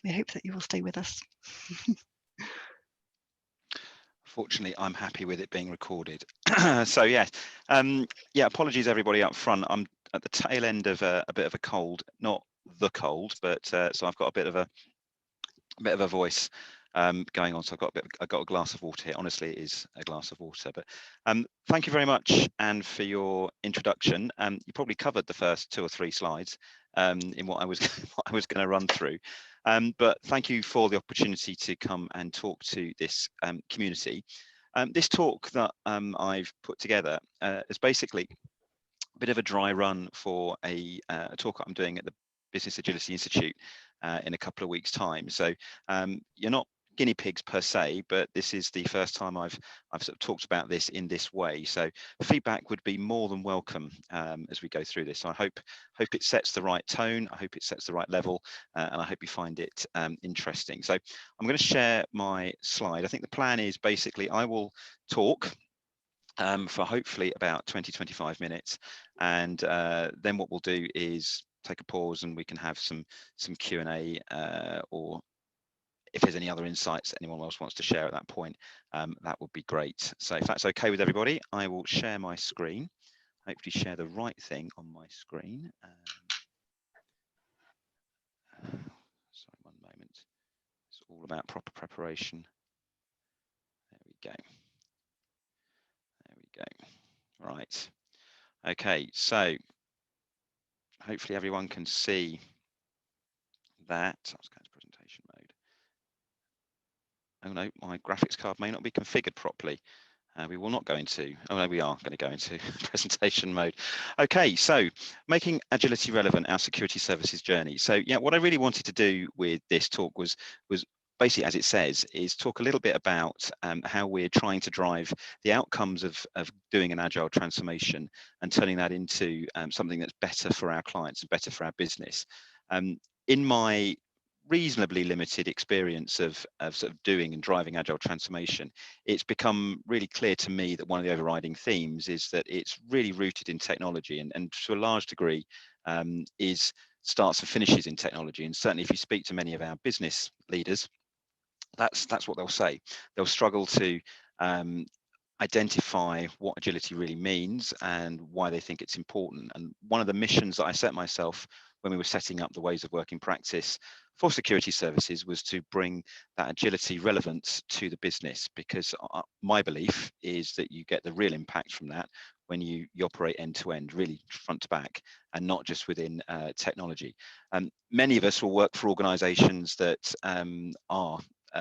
We hope that you will stay with us. Fortunately, I'm happy with it being recorded. So yeah, apologies everybody up front. I'm at the tail end of a bit of a cold, not the cold, but so I've got a bit of a voice going on. So I've got a glass of water here. Honestly, it is a glass of water. But thank you very much, Anne, for your introduction. You probably covered the first 2 or 3 slides in what I was what I was going to run through. But thank you for the opportunity to come and talk to this community. This talk that I've put together is basically a bit of a dry run for a talk I'm doing at the Business Agility Institute in a couple of weeks' time. So you're not guinea pigs per se, but this is the first time I've sort of talked about this in this way. So feedback would be more than welcome as we go through this. So I hope it sets the right tone. I hope it sets the right level, and I hope you find it interesting. So I'm going to share my slide. I think the plan is basically I will talk for hopefully about 20-25 minutes, and then what we'll do is take a pause and we can have some Q&A, or if there's any other insights anyone else wants to share at that point, that would be great. So if that's okay with everybody, I will share my screen, hopefully share the right thing on my screen. Sorry, one moment. It's all about proper preparation. There we go. There we go. Right. Okay, so hopefully everyone can see that. I was going to presentation mode. Oh no, my graphics card may not be configured properly. We will not go into, oh no, we are going to go into presentation mode. Okay, so making agility relevant, our security services journey. So yeah, what I really wanted to do with this talk was basically, as it says, is talk a little bit about how we're trying to drive the outcomes of doing an agile transformation and turning that into something that's better for our clients and better for our business. In my reasonably limited experience of sort of doing and driving agile transformation, it's become really clear to me that one of the overriding themes is that it's really rooted in technology, and to a large degree is starts and finishes in technology. And certainly if you speak to many of our business leaders, that's what they'll say. They'll struggle to identify what agility really means and why they think it's important. And one of the missions that I set myself when we were setting up the ways of working practice for security services was to bring that agility relevance to the business, because my belief is that you get the real impact from that when you operate end to end, really front to back, and not just within technology. Many of us will work for organizations that are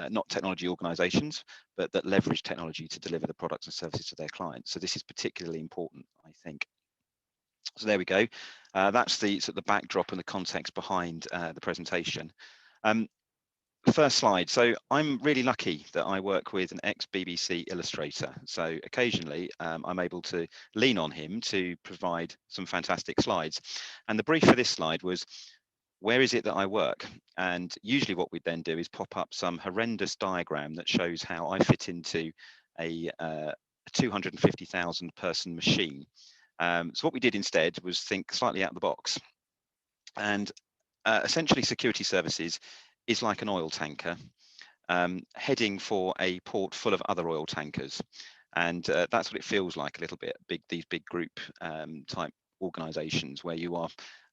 not technology organizations, but that leverage technology to deliver the products and services to their clients. So this is particularly important, I think. So there we go. That's the sort of the backdrop and the context behind the presentation. First slide. So I'm really lucky that I work with an ex-BBC illustrator. So occasionally I'm able to lean on him to provide some fantastic slides. And the brief for this slide was, where is it that I work? And usually what we then do is pop up some horrendous diagram that shows how I fit into a 250,000 person machine. So what we did instead was think slightly out of the box. And essentially security services is like an oil tanker heading for a port full of other oil tankers. And that's what it feels like a little bit, these big group type organizations where you are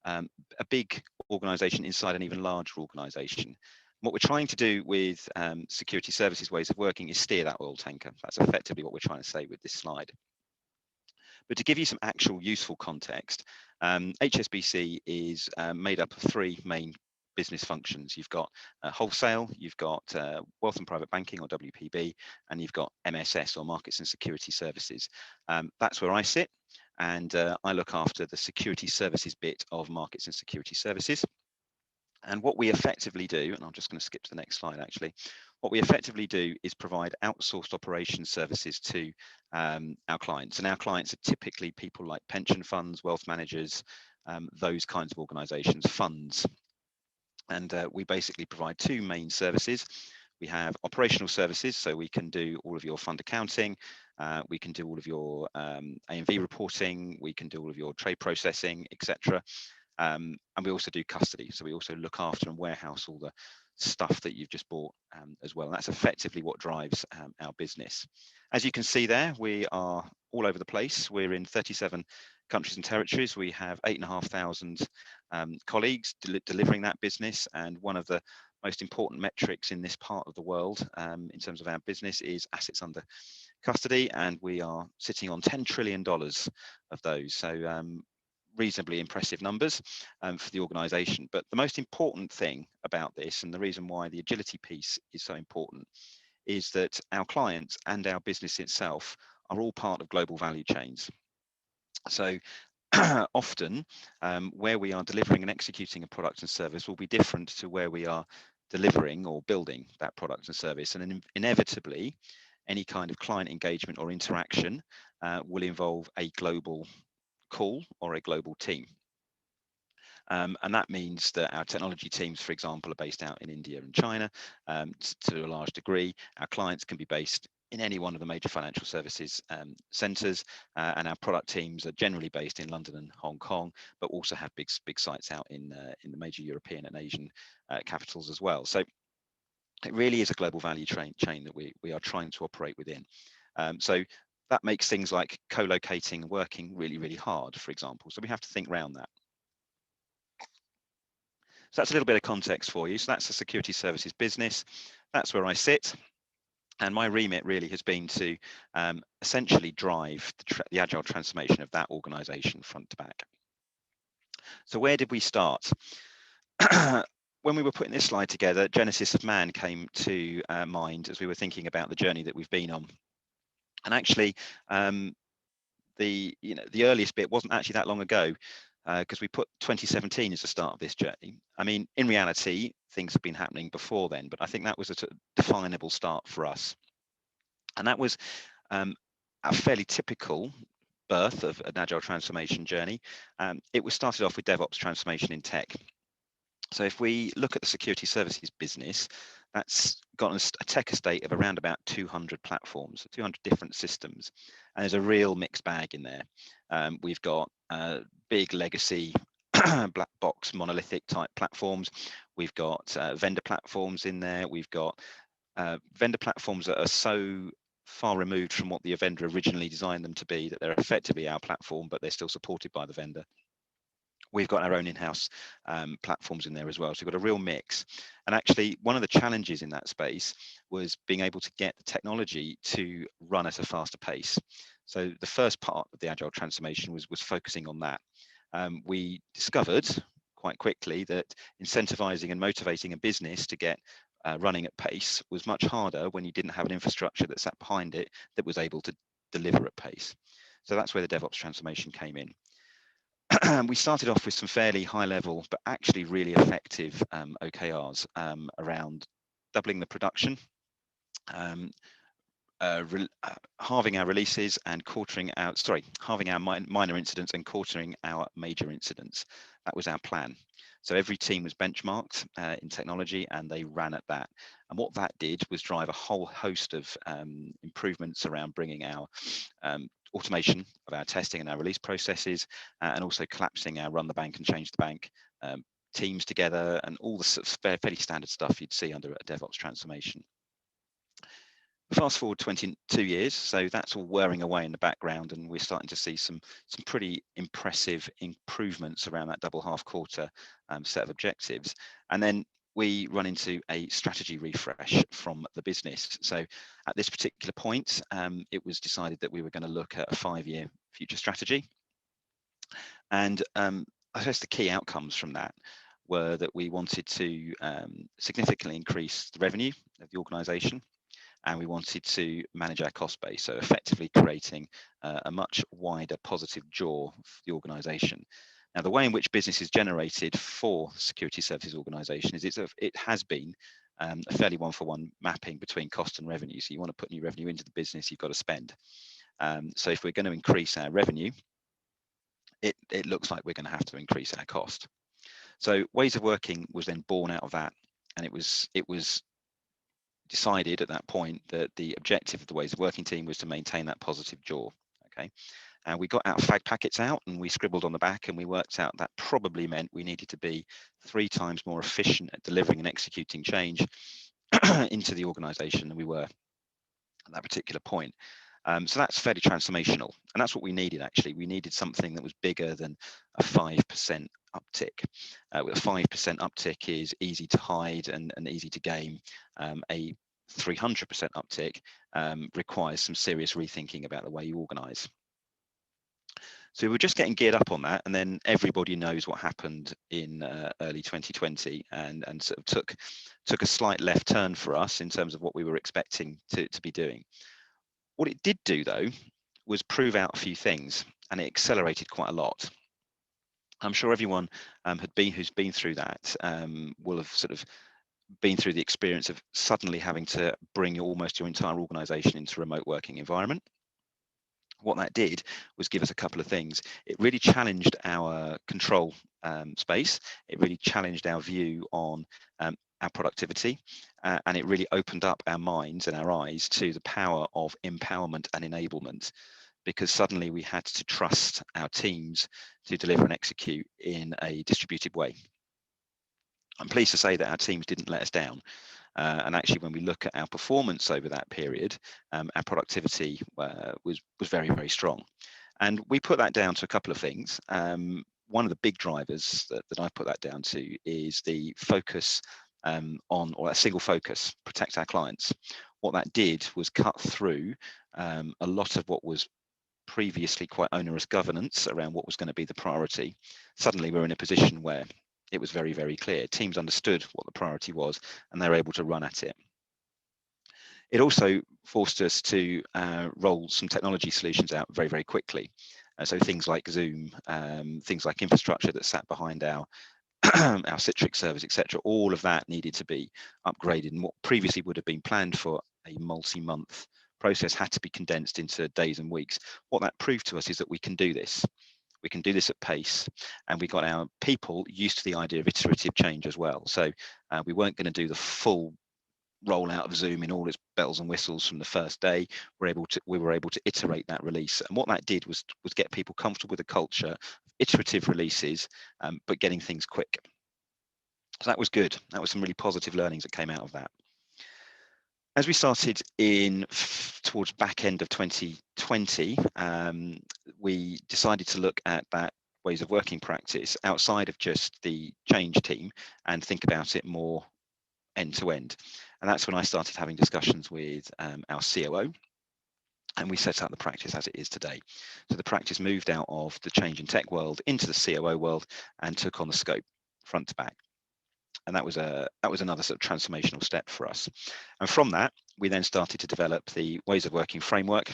a big organization inside an even larger organization. What we're trying to do with security services ways of working is steer that oil tanker. That's effectively what we're trying to say with this slide. But to give you some actual useful context, HSBC is made up of 3 main business functions. You've got wholesale, you've got wealth and private banking, or WPB, and you've got MSS, or Markets and Securities Services. That's where I sit, and I look after the security services bit of Markets and Securities Services. And what we effectively do, and I'm just going to skip to the next slide actually, what we effectively do is provide outsourced operations services to our clients. And our clients are typically people like pension funds, wealth managers, those kinds of organizations, funds. And we basically provide 2 main services. We have operational services, so we can do all of your fund accounting, we can do all of your A&V reporting, we can do all of your trade processing, etc. And we also do custody. So we also look after and warehouse all the stuff that you've just bought as well. And that's effectively what drives our business. As you can see there, we are all over the place. We're in 37 countries and territories. We have 8,500 colleagues delivering that business. And one of the most important metrics in this part of the world in terms of our business is assets under custody. And we are sitting on $10 trillion of those. So reasonably impressive numbers for the organization. But the most important thing about this, and the reason why the agility piece is so important, is that our clients and our business itself are all part of global value chains. So often where we are delivering and executing a product and service will be different to where we are delivering or building that product and service. And inevitably, any kind of client engagement or interaction will involve a global call or a global team. And that means that our technology teams, for example, are based out in India and China to a large degree. Our clients can be based in any one of the major financial services centres, and our product teams are generally based in London and Hong Kong, but also have big sites out in the major European and Asian capitals as well. So it really is a global value chain that we are trying to operate within. So that makes things like co-locating and working really, really hard, for example. So we have to think around that. So that's a little bit of context for you. So that's the security services business. That's where I sit. And my remit really has been to essentially drive the agile transformation of that organization front to back. So where did we start? When we were putting this slide together, Genesis of Man came to mind as we were thinking about the journey that we've been on. And actually, the earliest bit wasn't actually that long ago, because we put 2017 as the start of this journey. I mean, in reality, things have been happening before then, but I think that was a definable start for us. And that was a fairly typical birth of an agile transformation journey. It was started off with DevOps transformation in tech. So if we look at the security services business, that's got a tech estate of around about 200 platforms, 200 different systems. And there's a real mixed bag in there. We've got big legacy black box monolithic type platforms. We've got vendor platforms in there. We've got vendor platforms that are so far removed from what the vendor originally designed them to be that they're effectively our platform, but they're still supported by the vendor. We've got our own in-house platforms in there as well. So we've got a real mix. And actually, one of the challenges in that space was being able to get the technology to run at a faster pace. So the first part of the agile transformation was focusing on that. We discovered quite quickly that incentivizing and motivating a business to get running at pace was much harder when you didn't have an infrastructure that sat behind it that was able to deliver at pace. So that's where the DevOps transformation came in. We started off with some fairly high level, but actually really effective OKRs around doubling the production, halving our releases and halving our minor incidents and quartering our major incidents. That was our plan. So every team was benchmarked in technology and they ran at that. And what that did was drive a whole host of improvements around bringing our automation of our testing and our release processes, and also collapsing our run the bank and change the bank teams together, and all the sort of fairly standard stuff you'd see under a DevOps transformation. Fast forward 22 years, so that's all whirring away in the background, and we're starting to see some pretty impressive improvements around that double half quarter set of objectives. And then we run into a strategy refresh from the business. So at this particular point, it was decided that we were going to look at a 5-year future strategy. And I guess the key outcomes from that were that we wanted to significantly increase the revenue of the organisation, and we wanted to manage our cost base, so effectively creating a much wider positive jaw for the organisation. Now, the way in which business is generated for security services organisation is it has been a fairly one-for-one mapping between cost and revenue. So you want to put new revenue into the business, you've got to spend. So if we're going to increase our revenue, it looks like we're going to have to increase our cost. So ways of working was then born out of that, and it was decided at that point that the objective of the ways of working team was to maintain that positive jaw. Okay, And we got our fag packets out and we scribbled on the back, and we worked out that probably meant we needed to be 3 times more efficient at delivering and executing change into the organization than we were at that particular point. So that's fairly transformational, and that's what we needed. Actually, we needed something that was bigger than a 5% uptick. With a 5% uptick is easy to hide and easy to game. A 300% uptick requires some serious rethinking about the way you organize. So we were just getting geared up on that, and then everybody knows what happened in early 2020, and sort of took a slight left turn for us in terms of what we were expecting to be doing. What it did do, though, was prove out a few things, and it accelerated quite a lot. I'm sure everyone who's been through that will have sort of been through the experience of suddenly having to bring almost your entire organization into a remote working environment. What that did was give us a couple of things. It really challenged our control space. It really challenged our view on our productivity, and it really opened up our minds and our eyes to the power of empowerment and enablement, because suddenly we had to trust our teams to deliver and execute in a distributed way. I'm pleased to say that our teams didn't let us down. And actually, when we look at our performance over that period, our productivity was very, very strong. And we put that down to a couple of things. One of the big drivers that I put that down to is the focus or a single focus, protect our clients. What that did was cut through a lot of what was previously quite onerous governance around what was going to be the priority. Suddenly we're in a position where it was very, very clear. Teams understood what the priority was, and they were able to run at it. It also forced us to roll some technology solutions out very, very quickly. So things like Zoom, things like infrastructure that sat behind our our Citrix service, etc. All of that needed to be upgraded, and what previously would have been planned for a multi-month process had to be condensed into days and weeks. What that proved to us is that we can do this. We can do this at pace, and we got our people used to the idea of iterative change as well. So we weren't going to do the full rollout of Zoom in all its bells and whistles from the first day. We were able to iterate that release, and what that did was get people comfortable with the culture of iterative releases, but getting things quick. So that was good. That was some really positive learnings that came out of that. As we started towards back end of 2020, we decided to look at that ways of working practice outside of just the change team and think about it more end to end. And that's when I started having discussions with our COO, and we set up the practice as it is today. So the practice moved out of the change and tech world into the COO world and took on the scope front to back. And that was another sort of transformational step for us. And from that, we then started to develop the ways of working framework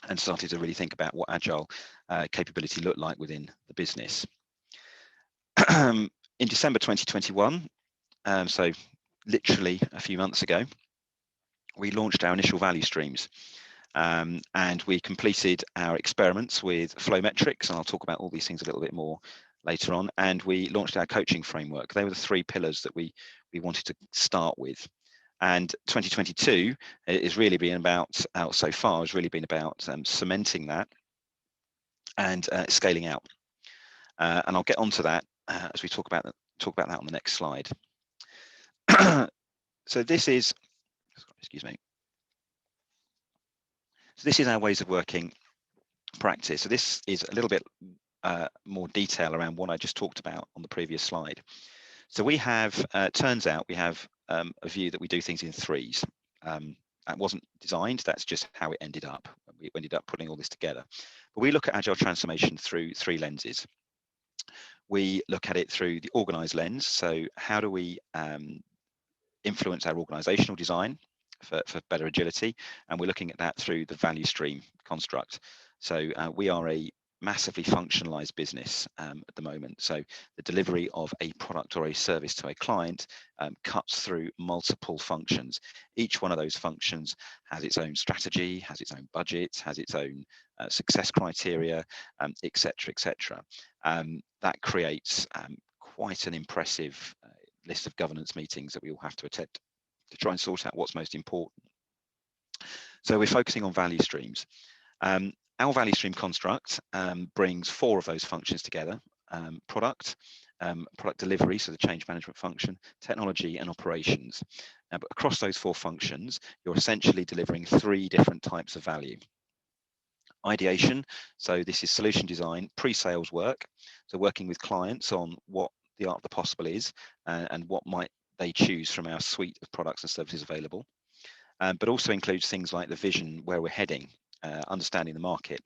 and started to really think about what agile capability looked like within the business. In December 2021, so literally a few months ago, we launched our initial value streams. And we completed our experiments with flow metrics, and I'll talk about all these things a little bit more later on. And we launched our coaching framework. They were the 3 pillars that we wanted to start with. And 2022 is really been about, so far, has really been about cementing that and scaling out. And I'll get onto that as we talk about that on the next slide. So this is, excuse me. So this is our ways of working practice. So this is a little bit more detail around what I just talked about on the previous slide. So we have, turns out we have a view that we do things in 3s. That wasn't designed, that's just how it ended up. We ended up putting all this together. But we look at agile transformation through 3 lenses. We look at it through the organized lens. So how do we influence our organizational design for better agility? And we're looking at that through the value stream construct. So we are a massively functionalized business at the moment. So the delivery of a product or a service to a client cuts through multiple functions. Each one of those functions has its own strategy, has its own budget, has its own success criteria, etc., etc. That creates quite an impressive list of governance meetings that we all have to attend to try and sort out what's most important. So we're focusing on value streams. Our value stream construct brings 4 of those functions together: product, product delivery, so the change management function, technology, and operations. But across those 4 functions, you're essentially delivering 3 different types of value. Ideation, so this is solution design, pre-sales work, so working with clients on what the art of the possible is and what might they choose from our suite of products and services available, but also includes things like the vision, where we're heading, understanding the market,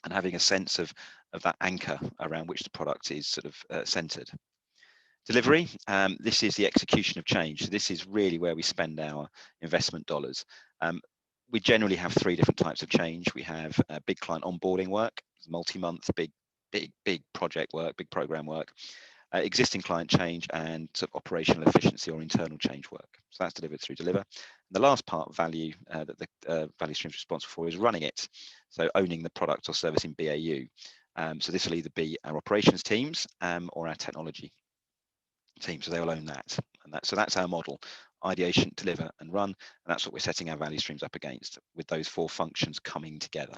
and having a sense of that anchor around which the product is sort of centered. Delivery, this is the execution of change. So this is really where we spend our investment dollars. We generally have 3 different types of change. We have big client onboarding work, multi-month, big project work, big program work, existing client change, and sort of operational efficiency or internal change work. So that's delivered through Deliver. And the last part, value, that the value stream is responsible for, is running it. So owning the product or service in BAU. So this will either be our operations teams or our technology team, so they will own that. And so that's our model: ideation, deliver, and run. And that's what we're setting our value streams up against, with those 4 functions coming together.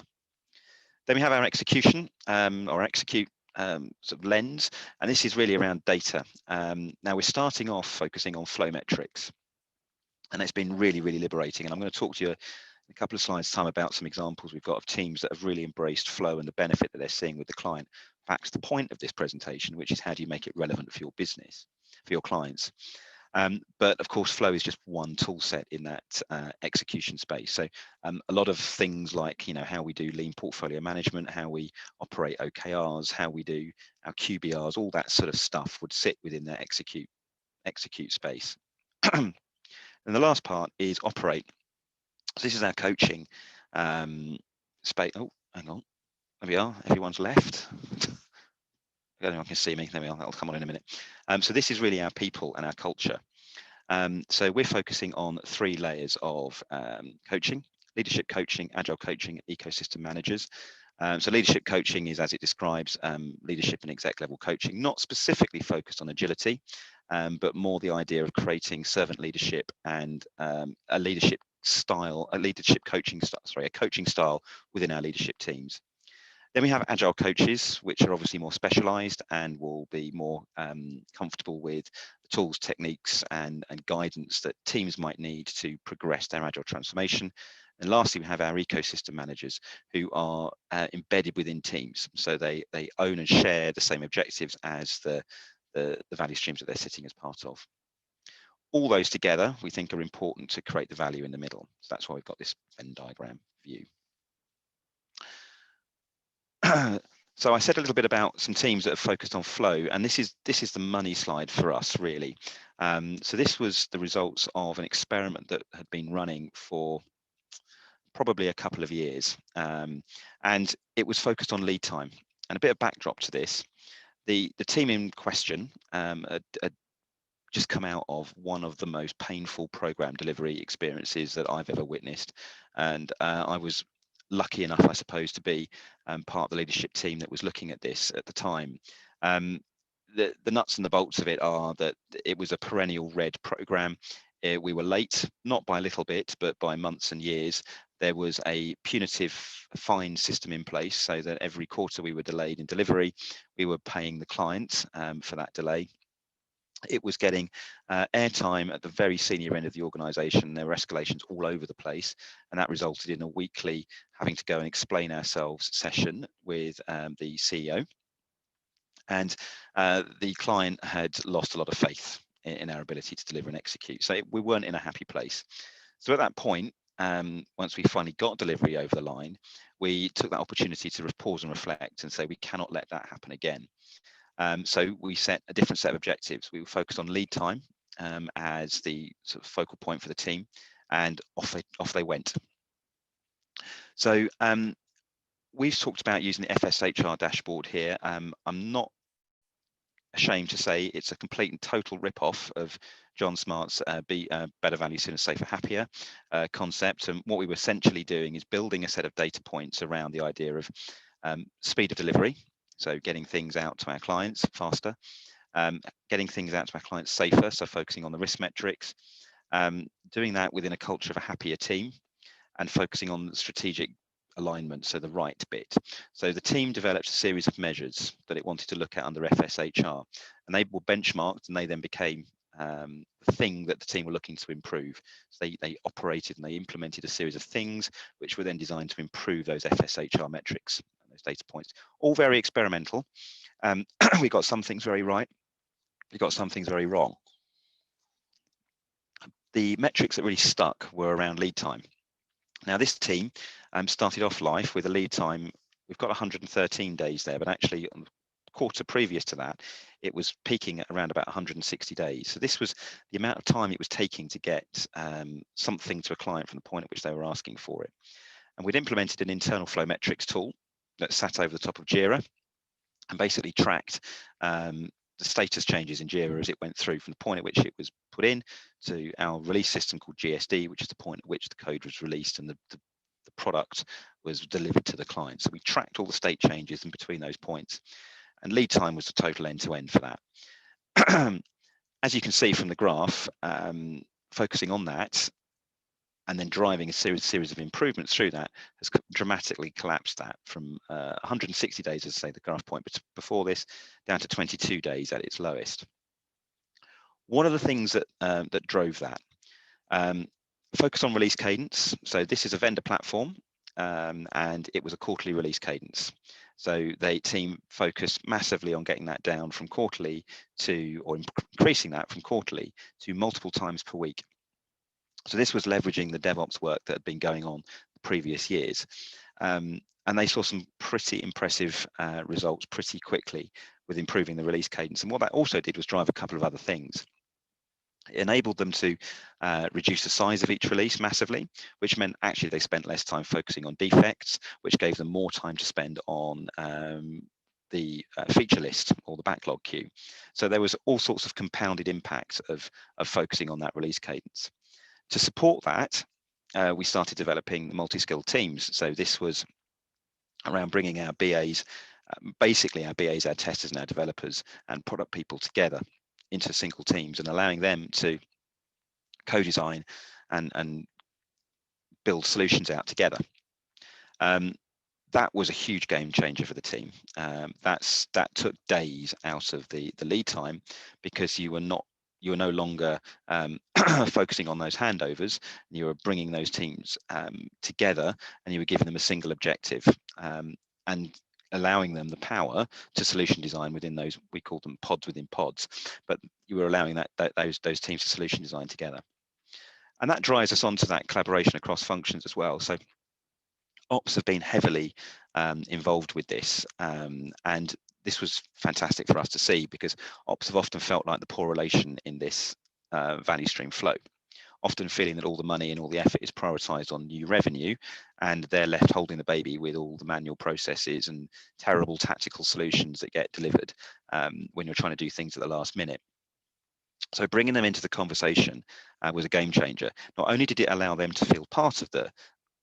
Then we have our execution or execute sort of lens, and this is really around data. Now we're starting off focusing on flow metrics, and it's been really liberating. And I'm going to talk to you in a couple of slides time about some examples we've got of teams that have really embraced flow and the benefit that they're seeing with the client. That's the point of this presentation, which is how do you make it relevant for your business, for your clients. But of course, flow is just one tool set in that execution space. So a lot of things like, how we do lean portfolio management, how we operate OKRs, how we do our QBRs, all that sort of stuff would sit within that execute space. And the last part is operate. So this is our coaching space. Oh, hang on. There we are. Everyone's left. Anyone can see me. There we are. That'll come on in a minute. So this is really our people and our culture. So we're focusing on 3 layers of coaching: leadership coaching, agile coaching, ecosystem managers. So leadership coaching is, as it describes, leadership and exec level coaching, not specifically focused on agility, but more the idea of creating servant leadership and a coaching style within our leadership teams. Then we have agile coaches, which are obviously more specialized and will be more comfortable with the tools, techniques, and guidance that teams might need to progress their agile transformation. And lastly, we have our ecosystem managers, who are embedded within teams. So they own and share the same objectives as the value streams that they're sitting as part of. All those together, we think, are important to create the value in the middle. So that's why we've got this Venn diagram view. So I said a little bit about some teams that have focused on flow, and this is the money slide for us, really. So this was the results of an experiment that had been running for probably a couple of years, and it was focused on lead time. And a bit of backdrop to this: the team in question had just come out of one of the most painful program delivery experiences that I've ever witnessed, and I was lucky enough, I suppose, to be part of the leadership team that was looking at this at the time. The nuts and the bolts of it are that it was a perennial red program. We were late, not by a little bit, but by months and years. There was a punitive fine system in place, so that every quarter we were delayed in delivery, we were paying the client for that delay. It was getting airtime at the very senior end of the organisation. There were escalations all over the place, and that resulted in a weekly having to go and explain ourselves session with the CEO. And the client had lost a lot of faith in our ability to deliver and execute. So we weren't in a happy place. So at that point, once we finally got delivery over the line, we took that opportunity to pause and reflect and say, we cannot let that happen again. So we set a different set of objectives. We were focused on lead time as the sort of focal point for the team, and off they went. So we've talked about using the FSHR dashboard here. I'm not ashamed to say it's a complete and total rip-off of John Smart's Better Value Sooner, Safer, Happier concept. And what we were essentially doing is building a set of data points around the idea of speed of delivery, so getting things out to our clients faster, getting things out to our clients safer, so focusing on the risk metrics, doing that within a culture of a happier team, and focusing on strategic alignment, so the right bit. So the team developed a series of measures that it wanted to look at under FSHR, and they were benchmarked, and they then became the thing that the team were looking to improve. So they operated and they implemented a series of things which were then designed to improve those FSHR metrics, those data points. All very experimental. We got some things very right, we got some things very wrong. The metrics that really stuck were around lead time. Now this team started off life with a lead time, we've got 113 days there, but actually on the quarter previous to that, it was peaking at around about 160 days. So this was the amount of time it was taking to get something to a client from the point at which they were asking for it. And we'd implemented an internal flow metrics tool that sat over the top of Jira and basically tracked the status changes in Jira as it went through from the point at which it was put in to our release system called GSD, which is the point at which the code was released and the product was delivered to the client. So we tracked all the state changes in between those points, and lead time was the total end-to-end for that. As you can see from the graph, focusing on that and then driving a series of improvements through that has dramatically collapsed that from 160 days, as I say, the graph point before this, down to 22 days at its lowest. One of the things that that drove that, focus on release cadence. So this is a vendor platform, and it was a quarterly release cadence. So the team focused massively on getting that down from quarterly to, or increasing that from quarterly to multiple times per week. So this was leveraging the DevOps work that had been going on the previous years. And they saw some pretty impressive results pretty quickly with improving the release cadence. And what that also did was drive a couple of other things. It enabled them to reduce the size of each release massively, which meant actually they spent less time focusing on defects, which gave them more time to spend on the feature list or the backlog queue. So there was all sorts of compounded impacts of focusing on that release cadence. To support that, we started developing the multi-skilled teams. So this was around bringing our BAs, basically our BAs, our testers and our developers and product people together into single teams and allowing them to co-design and build solutions out together. That was a huge game changer for the team. That took days out of the lead time, because you were no longer focusing on those handovers, and you were bringing those teams together, and you were giving them a single objective and allowing them the power to solution design within those, we call them pods within pods, but you were allowing those teams to solution design together. And that drives us onto that collaboration across functions as well. So ops have been heavily involved with this, and this was fantastic for us to see, because ops have often felt like the poor relation in this value stream flow, often feeling that all the money and all the effort is prioritized on new revenue, and they're left holding the baby with all the manual processes and terrible tactical solutions that get delivered when you're trying to do things at the last minute. So bringing them into the conversation was a game changer. Not only did it allow them to feel part of the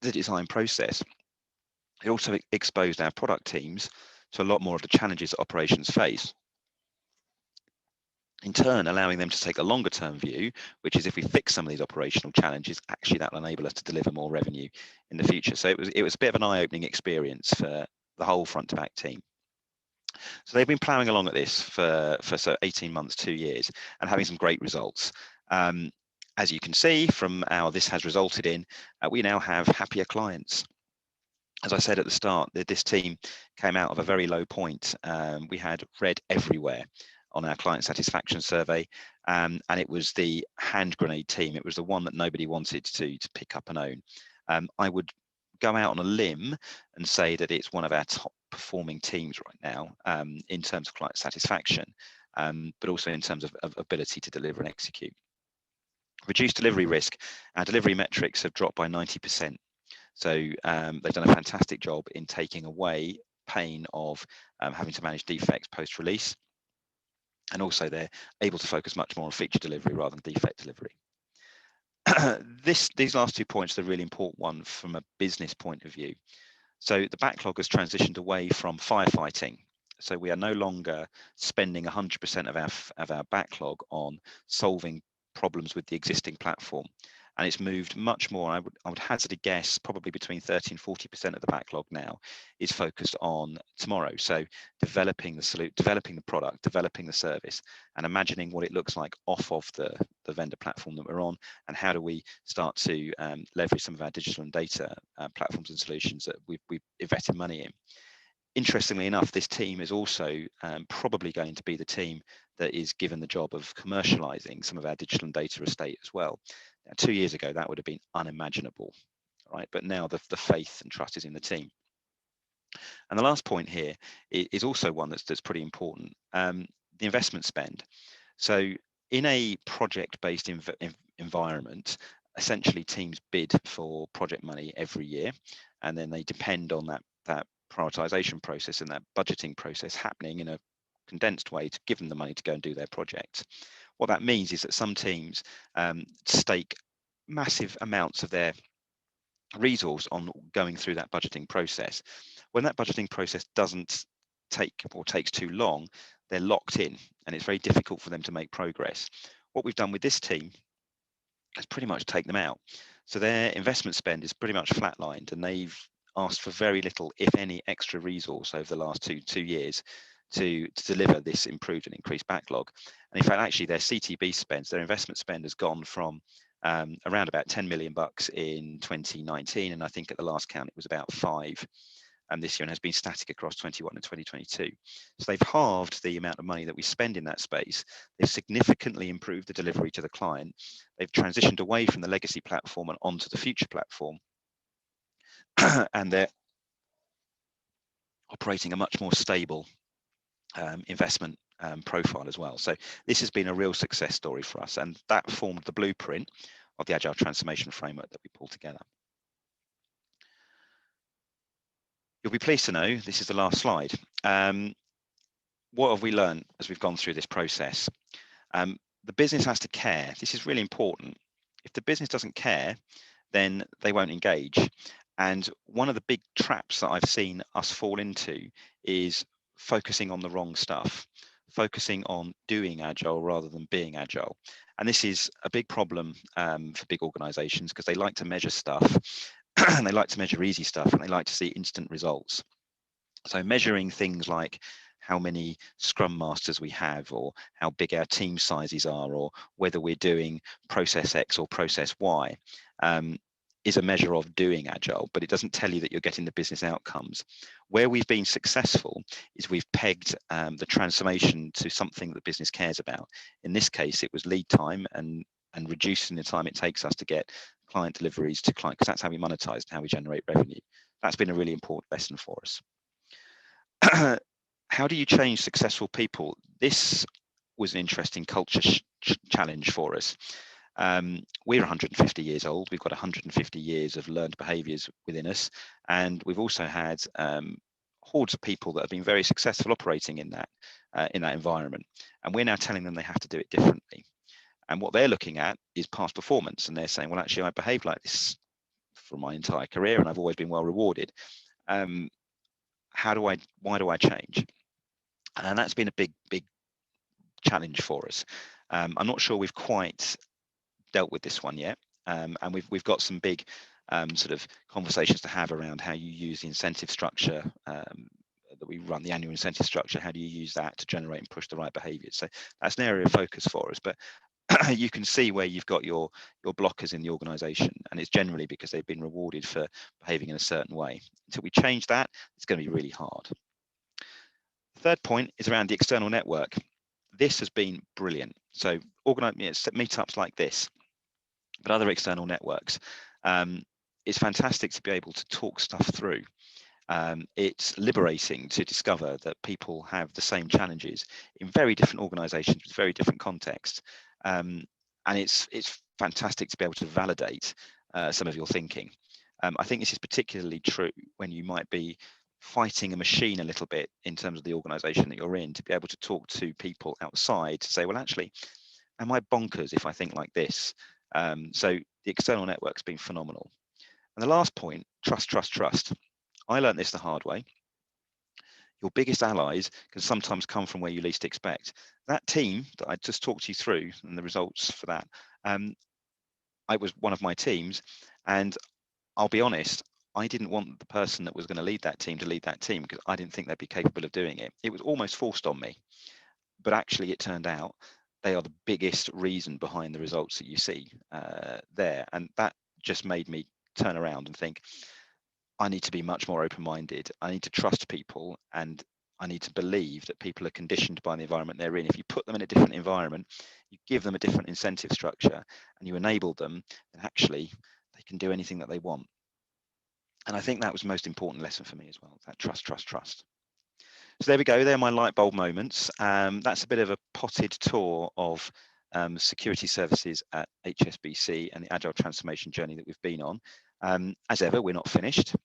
design process, it also exposed our product teams to a lot more of the challenges that operations face. In turn, allowing them to take a longer term view, which is if we fix some of these operational challenges, actually that will enable us to deliver more revenue in the future. So it was a bit of an eye-opening experience for the whole front to back team. So they've been ploughing along at this for 18 months, 2 years, and having some great results. As you can see from our this has resulted in, we now have happier clients. As I said at the start, this team came out of a very low point. We had red everywhere on our client satisfaction survey, and it was the hand grenade team. It was the one that nobody wanted to pick up and own. I would go out on a limb and say that it's one of our top performing teams right now in terms of client satisfaction, but also in terms of ability to deliver and execute. Reduced delivery risk. Our delivery metrics have dropped by 90%. So they've done a fantastic job in taking away pain of having to manage defects post-release. And also they're able to focus much more on feature delivery rather than defect delivery. These last 2 points are the really important one from a business point of view. So the backlog has transitioned away from firefighting. So we are no longer spending 100% of our backlog on solving problems with the existing platform. and it's moved much more. I would hazard a guess, probably between 30 and 40% of the backlog now is focused on tomorrow. So developing the solution, developing the product, developing the service, and imagining what it looks like off of the vendor platform that we're on, and how do we start to leverage some of our digital and data platforms and solutions that we've invested money in. Interestingly enough, this team is also probably going to be the team that is given the job of commercializing some of our digital and data estate as well. Now, 2 years ago, that would have been unimaginable, right? But now the faith and trust is in the team. And the last point here is also one that's pretty important, the investment spend. So in a project-based environment, essentially teams bid for project money every year, and then they depend on that prioritization process and that budgeting process happening in a condensed way to give them the money to go and do their projects. What that means is that some teams stake massive amounts of their resource on going through that budgeting process. When that budgeting process doesn't take or takes too long, they're locked in, and it's very difficult for them to make progress. What we've done with this team is pretty much take them out. So their investment spend is pretty much flatlined, and they've asked for very little, if any, extra resource over the last two years to deliver this improved and increased backlog. And in fact, actually, their CTB spends, their investment spend has gone from around about 10 million bucks in 2019, and I think at the last count it was about 5 this year, and has been static across 21 and 2022. So they've halved the amount of money that we spend in that space. They've significantly improved the delivery to the client. They've transitioned away from the legacy platform and onto the future platform, and they're operating a much more stable investment profile as well. So this has been a real success story for us, and that formed the blueprint of the Agile Transformation Framework that we pulled together. You'll be pleased to know this is the last slide. What have we learned as we've gone through this process? The business has to care. This is really important. If the business doesn't care, then they won't engage. And one of the big traps that I've seen us fall into is focusing on the wrong stuff, focusing on doing agile rather than being agile. And this is a big problem for big organizations, because they like to measure stuff and they like to measure easy stuff, and they like to see instant results. So measuring things like how many scrum masters we have, or how big our team sizes are, or whether we're doing process X or process Y, is a measure of doing agile, but it doesn't tell you that you're getting the business outcomes. Where we've been successful is we've pegged the transformation to something that business cares about. In this case, it was lead time and reducing the time it takes us to get client deliveries to client, because that's how we monetize and how we generate revenue. That's been a really important lesson for us. How do you change successful people? This was an interesting culture challenge for us. We're 150 years old. We've got 150 years of learned behaviors within us, and we've also had hordes of people that have been very successful operating in that environment, and we're now telling them they have to do it differently. And what they're looking at is past performance, and they're saying, well, actually, I behaved like this for my entire career, and I've always been well rewarded. Why do I change? And that's been a big challenge for us. I'm not sure we've quite dealt with this one yet, and we've got some big sort of conversations to have around how you use the incentive structure that we run, the annual incentive structure. How do you use that to generate and push the right behaviours? So that's an area of focus for us. But you can see where you've got your blockers in the organisation, and it's generally because they've been rewarded for behaving in a certain way. Until we change that, it's going to be really hard. The third point is around the external network. This has been brilliant. So meetups like this, but other external networks. It's fantastic to be able to talk stuff through. It's liberating to discover that people have the same challenges in very different organizations with very different contexts. And it's fantastic to be able to validate some of your thinking. I think this is particularly true when you might be fighting a machine a little bit in terms of the organization that you're in, to be able to talk to people outside to say, well, actually, am I bonkers if I think like this? So the external network's been phenomenal. And the last point, trust. I learned this the hard way. Your biggest allies can sometimes come from where you least expect. That team that I just talked you through and the results for that, I was one of my teams, and I'll be honest, I didn't want the person that was going to lead that team because I didn't think they'd be capable of doing it. It was almost forced on me, but actually it turned out they are the biggest reason behind the results that you see there. And that just made me turn around and think, I need to be much more open-minded. I need to trust people, and I need to believe that people are conditioned by the environment they're in. If you put them in a different environment, you give them a different incentive structure, and you enable them, then actually they can do anything that they want. And I think that was the most important lesson for me as well, that trust, trust, trust. So there we go, they're my light bulb moments. That's a bit of a potted tour of security services at HSBC and the agile transformation journey that we've been on. As ever, we're not finished.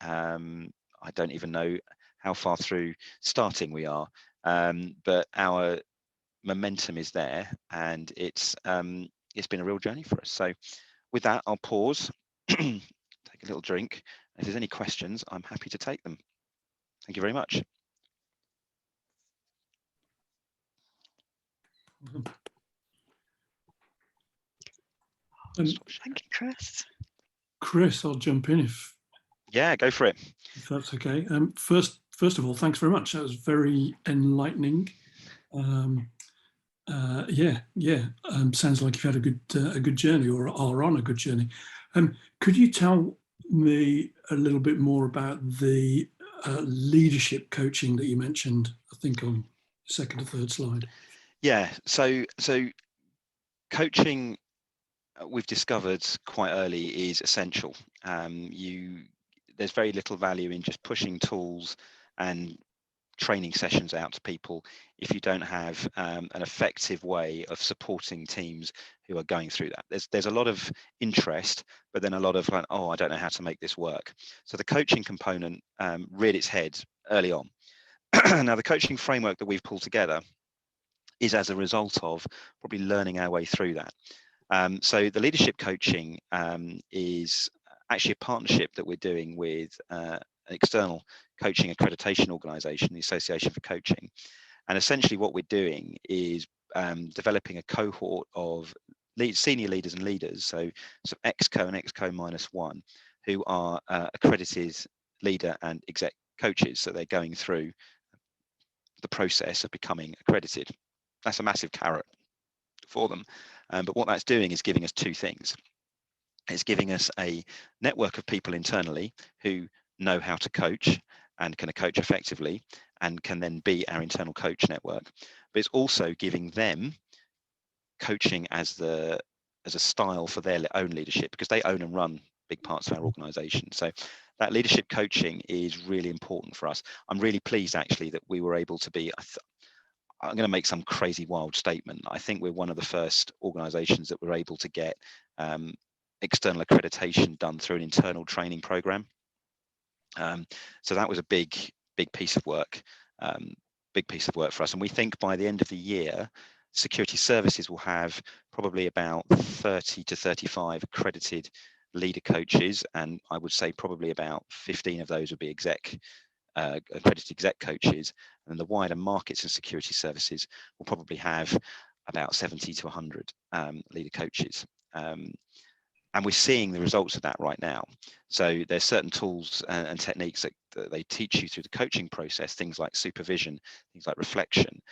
I don't even know how far through starting we are, but our momentum is there, and it's been a real journey for us. So with that, I'll pause, take a little drink. If there's any questions, I'm happy to take them. Thank you very much. Thank you, Chris. Chris, I'll jump in if go for it. If that's okay. First of all, thanks very much. That was very enlightening. Sounds like you've had a good journey, or are on a good journey. Could you tell me a little bit more about the leadership coaching that you mentioned, I think on the second or third slide? Yeah, so coaching, we've discovered quite early, is essential. There's very little value in just pushing tools and training sessions out to people if you don't have an effective way of supporting teams who are going through that. There's a lot of interest, but then a lot of like, oh, I don't know how to make this work. So the coaching component reared its head early on. Now the coaching framework that we've pulled together is as a result of probably learning our way through that. So the leadership coaching is actually a partnership that we're doing with an external coaching accreditation organisation, the Association for Coaching. And essentially what we're doing is developing a cohort of senior leaders and leaders, so exco and exco -1, who are accredited leader and exec coaches. So they're going through the process of becoming accredited. That's a massive carrot for them. But what that's doing is giving us two things. It's giving us a network of people internally who know how to coach and can coach effectively and can then be our internal coach network. But it's also giving them coaching as a style for their own leadership, because they own and run big parts of our organization. So that leadership coaching is really important for us. I'm really pleased actually that we were able to be, I'm going to make some crazy wild statement. I think we're one of the first organizations that were able to get external accreditation done through an internal training program. So that was a big piece of work, for us. And we think by the end of the year, security services will have probably about 30 to 35 accredited leader coaches. And I would say probably about 15 of those would be accredited exec coaches, and the wider markets and security services will probably have about 70 to 100 leader coaches. And we're seeing the results of that right now. So there's certain tools and techniques that they teach you through the coaching process, things like supervision, things like reflection,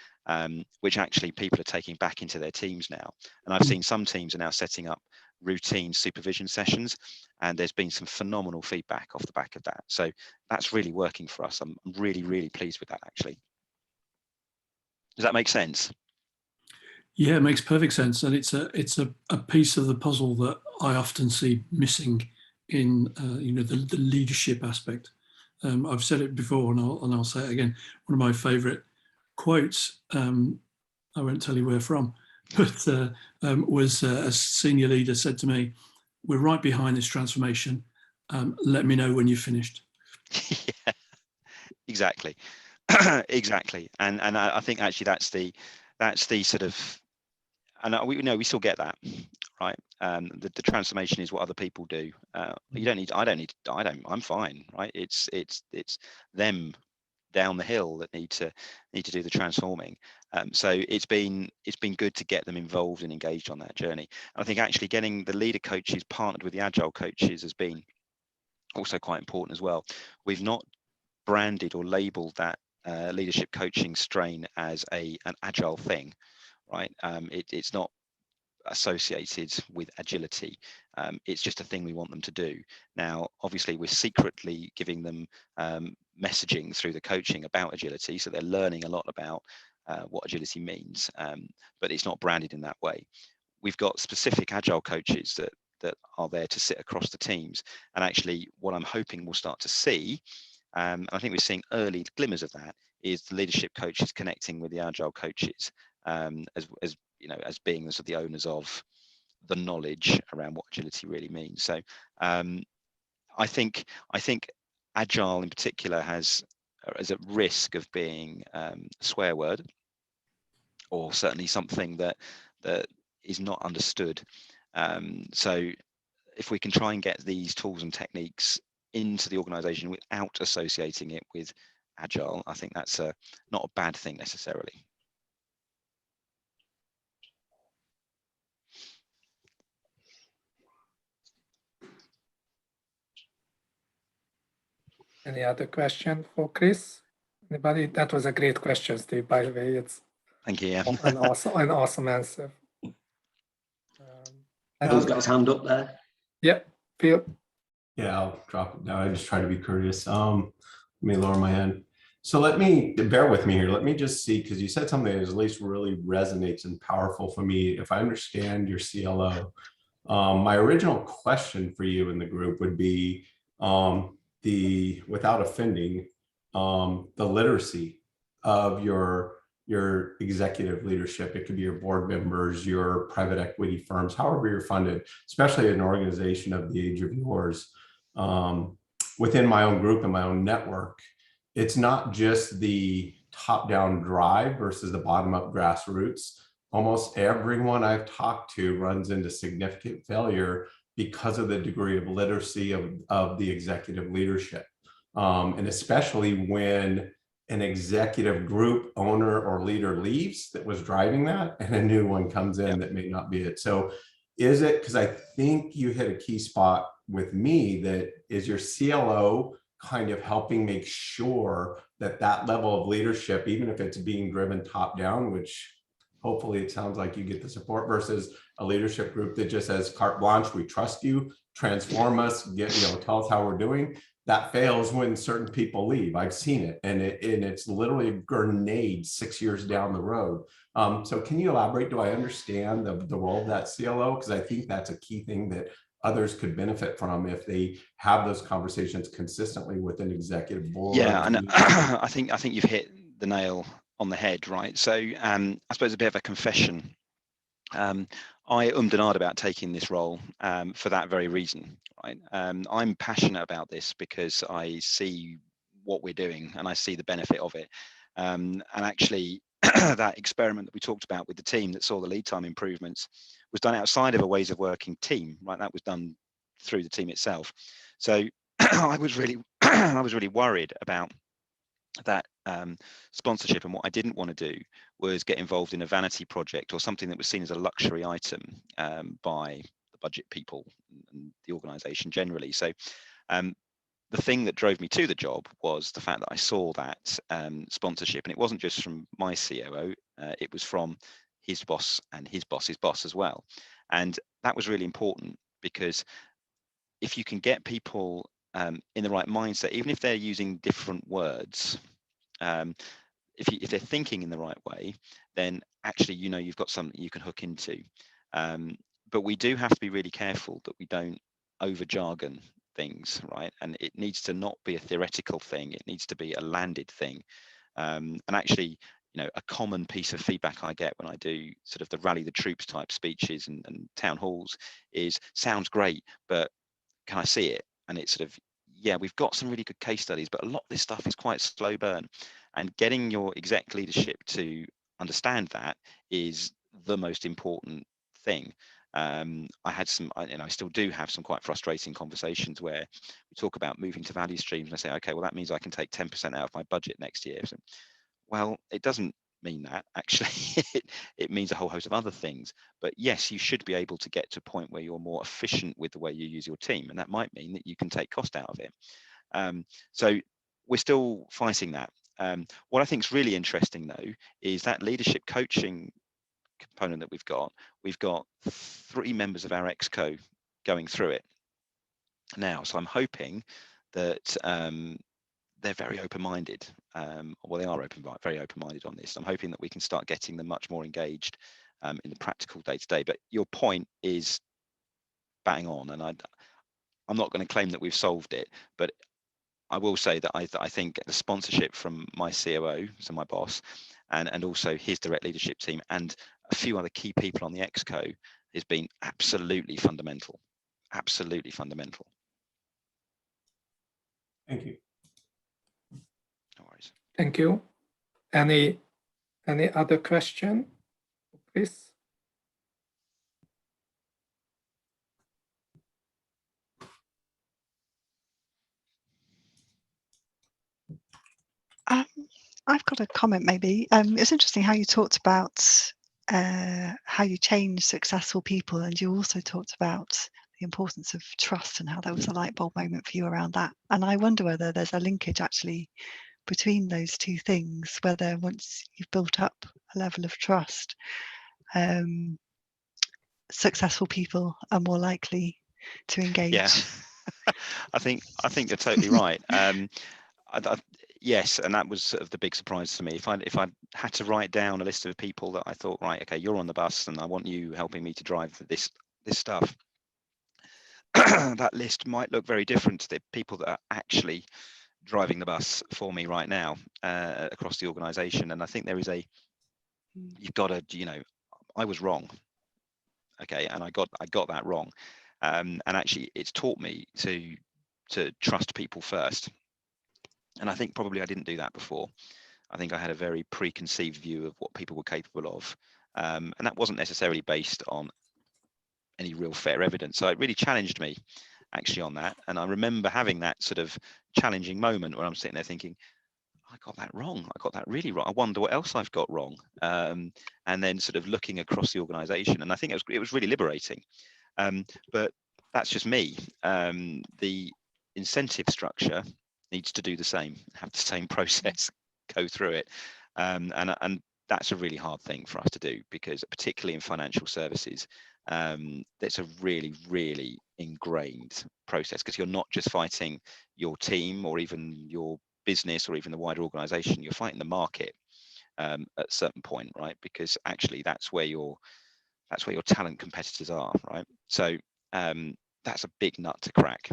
which actually people are taking back into their teams now. And I've seen some teams are now setting up routine supervision sessions, and there's been some phenomenal feedback off the back of that. So that's really working for us. I'm really, really pleased with that, actually. Does that make sense? Yeah, it makes perfect sense, and it's a piece of the puzzle that I often see missing in the leadership aspect. I've said it before, and I'll say it again. One of my favourite quotes, I won't tell you where from, but was a senior leader said to me, "We're right behind this transformation. Let me know when you've finished." Yeah, exactly, exactly. And I think actually that's the sort of, and we still get that, right? The transformation is what other people do. I'm fine, right? It's them down the hill that need to do the transforming. So it's been good to get them involved and engaged on that journey. And I think actually getting the leader coaches partnered with the agile coaches has been also quite important as well. We've not branded or labeled that leadership coaching strain as an agile thing, right? It's not associated with agility. It's just a thing we want them to do. Now, obviously, we're secretly giving them messaging through the coaching about agility, so they're learning a lot about what agility means, but it's not branded in that way. We've got specific agile coaches that are there to sit across the teams, and actually what I'm hoping we'll start to see, and I think we're seeing early glimmers of that, is the leadership coaches connecting with the agile coaches as you know, as being the sort of the owners of the knowledge around what agility really means. So I think agile in particular is at risk of being a swear word, or certainly something that is not understood. So if we can try and get these tools and techniques into the organization without associating it with agile, I think that's not a bad thing necessarily. Any other question for Chris? Anybody? That was a great question, Steve, by the way. It's Thank you. Yeah. an awesome answer. Phil's got his hand up there. Yeah, Phil. Yeah, I'll drop it down. I just try to be courteous. Let me lower my hand. So let me, bear with me here. Let me just see, because you said something that at least really resonates and powerful for me. If I understand your CLO, my original question for you in the group would be without offending, the literacy of your executive leadership. It could be your board members, your private equity firms, however you're funded, especially an organization of the age of yours. Within my own group and my own network, it's not just the top-down drive versus the bottom-up grassroots. Almost everyone I've talked to runs into significant failure because of the degree of literacy of the executive leadership. And especially when an executive group owner or leader leaves that was driving that, and a new one comes in that may not be it. So is it, because I think you hit a key spot with me, that is your CLO kind of helping make sure that that level of leadership, even if it's being driven top down, which hopefully it sounds like you get the support, versus a leadership group that just says carte blanche, we trust you, transform us, tell us how we're doing. That fails when certain people leave. I've seen it, and it's literally a grenade 6 years down the road. So can you elaborate? Do I understand the role of that CLO? Because I think that's a key thing that others could benefit from if they have those conversations consistently with an executive board. Yeah, and I think you've hit the nail on the head, right? So I suppose a bit of a confession. I and ahed about taking this role for that very reason, right? I'm passionate about this because I see what we're doing and I see the benefit of it. And actually, that experiment that we talked about with the team that saw the lead time improvements was done outside of a ways of working team, right? That was done through the team itself. So I was really worried about that sponsorship, and what I didn't want to do was get involved in a vanity project or something that was seen as a luxury item by the budget people and the organization generally. So the thing that drove me to the job was the fact that I saw that sponsorship, and it wasn't just from my COO, it was from his boss and his boss's boss as well. And that was really important, because if you can get people in the right mindset, even if they're using different words, if they're thinking in the right way, then actually, you've got something you can hook into. But we do have to be really careful that we don't over jargon things, right? And it needs to not be a theoretical thing. It needs to be a landed thing. And actually, a common piece of feedback I get when I do sort of the rally the troops type speeches and town halls is, sounds great, but can I see it? And it's sort of, yeah, we've got some really good case studies, but a lot of this stuff is quite slow burn. And getting your exec leadership to understand that is the most important thing. I had some, and I still do have some quite frustrating conversations where we talk about moving to value streams, and I say, okay, well, that means I can take 10% out of my budget next year. So, well, it doesn't mean that, actually. It means a whole host of other things. But yes, you should be able to get to a point where you're more efficient with the way you use your team, and that might mean that you can take cost out of it. So we're still fighting that. What I think is really interesting, though, is that leadership coaching component that we've got 3 members of our exco going through it now. So I'm hoping that they're very open-minded. Well, they are very open-minded on this. I'm hoping that we can start getting them much more engaged in the practical day-to-day. But your point is bang on, and I'm not going to claim that we've solved it, but I will say that I think the sponsorship from my COO, so my boss, and also his direct leadership team and a few other key people on the exco has been absolutely fundamental. Absolutely fundamental. Thank you. No worries. Thank you. Any other question, please? I've got a comment maybe. It's interesting how you talked about how you change successful people, and you also talked about the importance of trust and how there was a light bulb moment for you around that. And I wonder whether there's a linkage actually between those two things, whether once you've built up a level of trust, successful people are more likely to engage. Yeah, I think you're totally right. Yes, and that was sort of the big surprise to me. If I had to write down a list of people that I thought, right, okay, you're on the bus, and I want you helping me to drive this stuff, that list might look very different to the people that are actually driving the bus for me right now across the organisation. And I think there is you've got to, I was wrong, okay, and I got that wrong, and actually it's taught me to trust people first. And I think probably I didn't do that before. I think I had a very preconceived view of what people were capable of. And that wasn't necessarily based on any real fair evidence. So it really challenged me actually on that. And I remember having that sort of challenging moment where I'm sitting there thinking, I got that wrong. I got that really wrong. I wonder what else I've got wrong. And then sort of looking across the organization. And I think it was really liberating. But that's just me. The incentive structure needs to do the same, have the same process, go through it. And that's a really hard thing for us to do, because particularly in financial services, it's a really, really ingrained process, because you're not just fighting your team or even your business or even the wider organization, you're fighting the market at a certain point, right? Because actually that's where your talent competitors are, right? So that's a big nut to crack.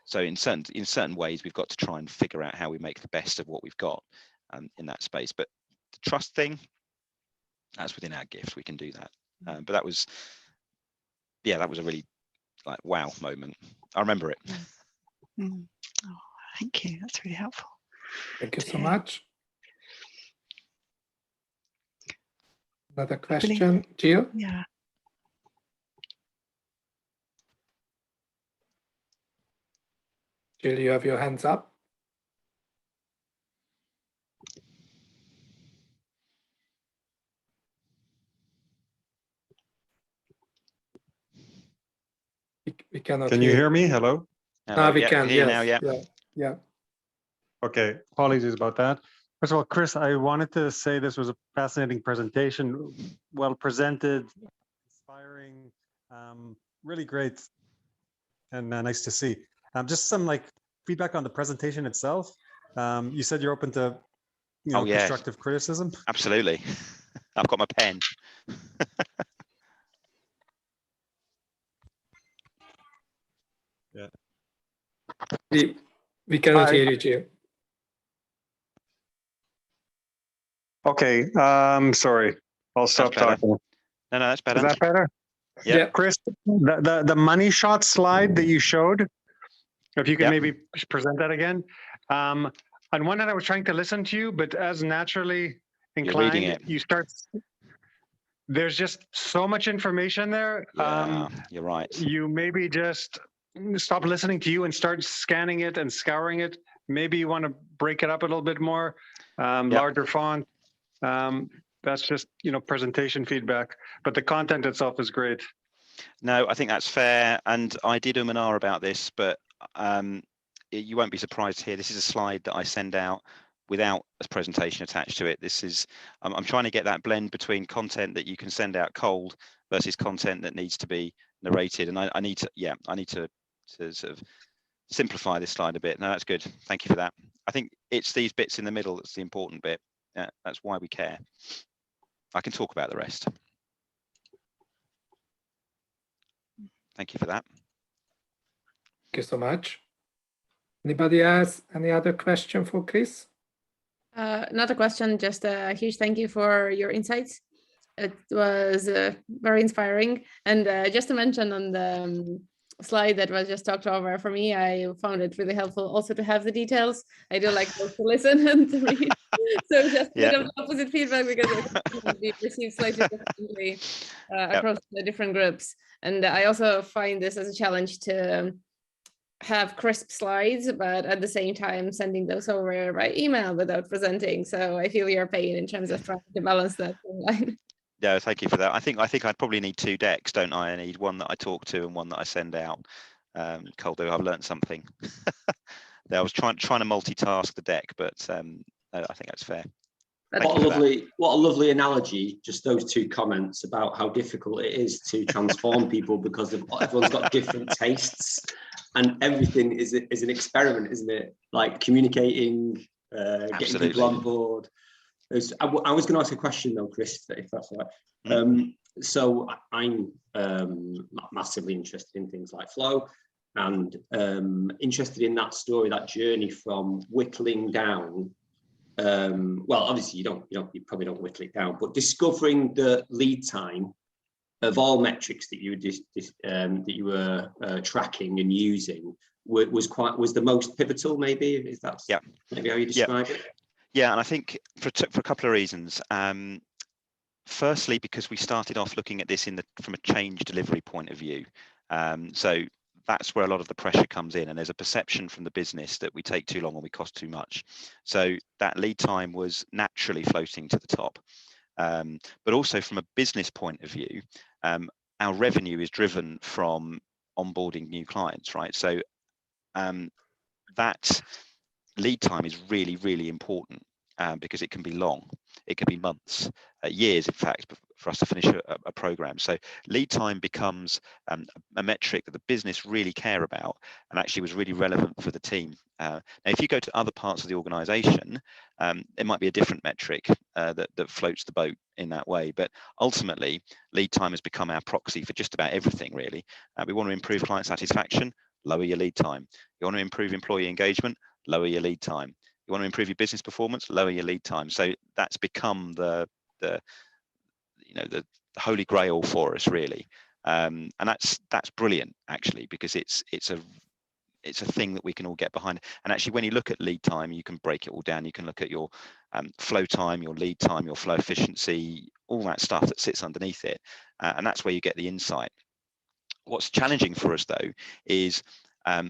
So in certain ways, we've got to try and figure out how we make the best of what we've got in that space. But the trust thing, that's within our gift. We can do that. But that was a really wow moment. I remember it. Oh, thank you. That's really helpful. Thank you so much. Another question, Jill? Yeah. Jill, you have your hands up. We cannot Can you hear me? Hello? Now we can, hear yes. you now, Yeah. Okay, apologies about that. First of all, Chris, I wanted to say this was a fascinating presentation, well presented, inspiring, really great, and nice to see. Just some feedback on the presentation itself. You said you're open to constructive criticism. Absolutely. I've got my pen. Yeah. We cannot hear you, Jill. Okay, sorry. I'll stop talking. No, that's better. Is that better? Yeah. Chris, the money shot slide that you showed, if you can maybe present that again. On one hand, I was trying to listen to you, but as naturally inclined, you start. there's just so much information there. Yeah, you're right. You maybe just stop listening to you and start scanning it and scouring it. Maybe you want to break it up a little bit more, larger font. That's just, presentation feedback, but the content itself is great. No, I think that's fair. And I did and ah about this, but you won't be surprised here. This is a slide that I send out without a presentation attached to it. This is, I'm trying to get that blend between content that you can send out cold versus content that needs to be narrated. And I need to sort of simplify this slide a bit. No, that's good. Thank you for that. I think it's these bits in the middle that's the important bit. That's why we care. I can talk about the rest. Thank you for that. Thank you so much. Anybody else? Any other question for Chris? Not a question, just a huge thank you for your insights. It was very inspiring. And just to mention on the slide that was just talked over, for me, I found it really helpful also to have the details. I do like both to listen and to read. So just a bit of opposite feedback, because it can be perceived slightly differently across the different groups. And I also find this as a challenge to have crisp slides, but at the same time sending those over by email without presenting. So I feel your pain in terms of trying to balance that online. Yeah, thank you for that. I think I'd probably need 2 decks, don't I? I need one that I talk to and one that I send out. Coldo, I've learned something. I was trying to multitask the deck, but I think that's fair. What a lovely analogy, just those 2 comments about how difficult it is to transform people because everyone's got different tastes, and everything is an experiment, isn't it? Like communicating, getting people on board. I was going to ask a question though, Chris, if that's all right. So I'm massively interested in things like flow, and interested in that story, that journey from whittling down. Well, obviously you probably don't whittle it down, but discovering the lead time of all metrics that you were tracking and using was the most pivotal. Maybe is that maybe how you describe it? Yeah, and I think for a couple of reasons. Firstly, because we started off looking at this from a change delivery point of view. So that's where a lot of the pressure comes in, and there's a perception from the business that we take too long and we cost too much. So that lead time was naturally floating to the top. But also from a business point of view, our revenue is driven from onboarding new clients, right? So that lead time is really, really important because it can be long. It can be months, years, in fact, for us to finish a program. So lead time becomes a metric that the business really care about, and actually was really relevant for the team. Now, if you go to other parts of the organization, it might be a different metric that floats the boat in that way. But ultimately, lead time has become our proxy for just about everything, really. We want to improve client satisfaction, lower your lead time. You want to improve employee engagement, lower your lead time. You want to improve your business performance, lower your lead time. So that's become the holy grail for us, really. And that's brilliant, actually, because it's a thing that we can all get behind. And actually, when you look at lead time, you can break it all down. You can look at your flow time, your lead time, your flow efficiency, all that stuff that sits underneath it. And that's where you get the insight. What's challenging for us, though, is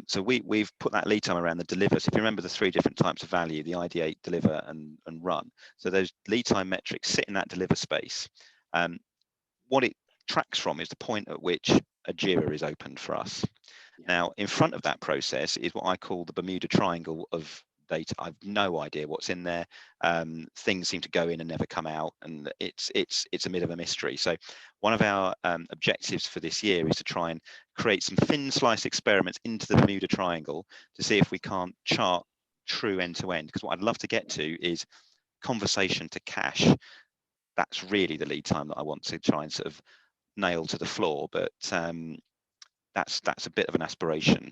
so we've put that lead time around the deliver. So if you remember the 3 different types of value, the ideate, deliver, and run. So those lead time metrics sit in that deliver space. What it tracks from is the point at which a JIRA is opened for us. Now, in front of that process is what I call the Bermuda Triangle of data. I've no idea what's in there. Things seem to go in and never come out, and it's a bit of a mystery. So one of our objectives for this year is to try and create some thin slice experiments into the Bermuda Triangle to see if we can't chart true end-to-end, because what I'd love to get to is conversation to cash. That's really the lead time that I want to try and sort of nail to the floor, but that's a bit of an aspiration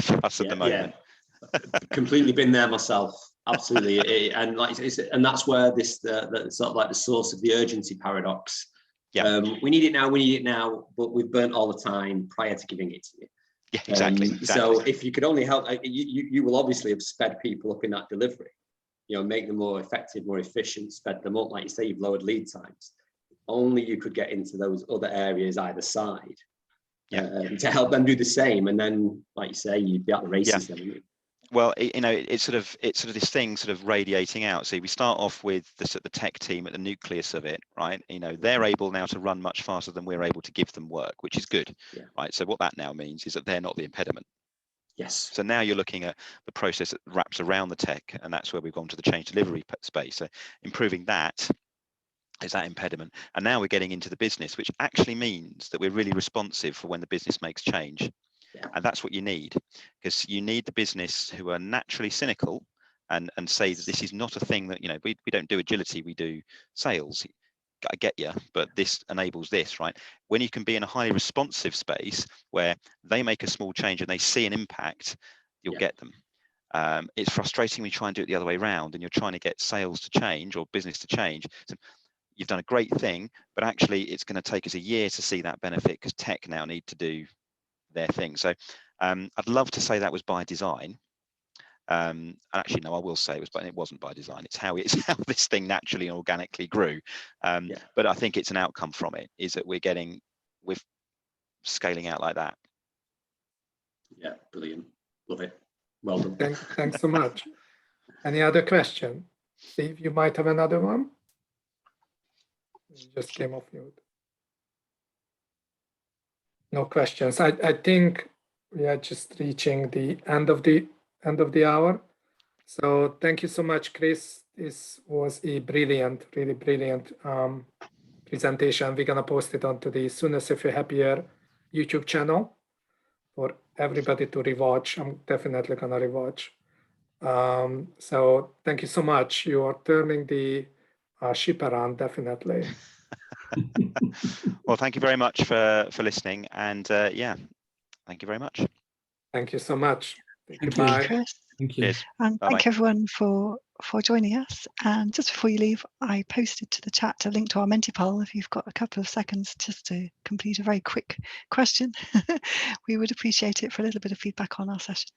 for us at the moment. Completely been there myself, absolutely. And and that's where this sort of like the source of the urgency paradox. We need it now, but we've burnt all the time prior to giving it to you. Yeah, exactly. So if you could only help, you will obviously have sped people up in that delivery, make them more effective, more efficient, sped them up. Like you say, you've lowered lead times. only you could get into those other areas either side, Yeah. to help them do the same. And then, like you say, you'd be at the races then. Wouldn't you? Well, it's sort of this thing sort of radiating out. So we start off with the tech team at the nucleus of it, right? They're able now to run much faster than we're able to give them work, which is good, right? So what that now means is that they're not the impediment. Yes. So now you're looking at the process that wraps around the tech, and that's where we've gone to the change delivery space. So improving that is that impediment. And now we're getting into the business, which actually means that we're really responsive for when the business makes change. And that's what you need, because you need the business who are naturally cynical and say that this is not a thing that, we don't do agility, we do sales. I get you, but this enables this, right? When you can be in a highly responsive space where they make a small change and they see an impact, you'll get them. It's frustrating when you try and do it the other way around and you're trying to get sales to change or business to change. So you've done a great thing, but actually it's going to take us a year to see that benefit because tech now need to do their thing. So I'd love to say that was by design. Actually, no, I will say it wasn't by design. It's how this thing naturally and organically grew. But I think it's an outcome from it, is that we're scaling out like that. Yeah, brilliant. Love it. Well done. Thanks so much. Any other question? Steve, you might have another one. You just came off mute. No questions. I think we are just reaching the end of the hour. So thank you so much, Chris. This was a really brilliant presentation. We're gonna post it onto the Soonest If You're Happier YouTube channel for everybody to rewatch. I'm definitely gonna rewatch. So thank you so much. You are turning the ship around, definitely. Well, thank you very much for listening, and thank you very much. Thank you so much. Thank you. Goodbye. Chris. Thank you. Cheers. And Bye-bye. thank everyone for joining us. And just before you leave, I posted to the chat a link to our Menti poll. If you've got a couple of seconds just to complete a very quick question, we would appreciate it for a little bit of feedback on our session.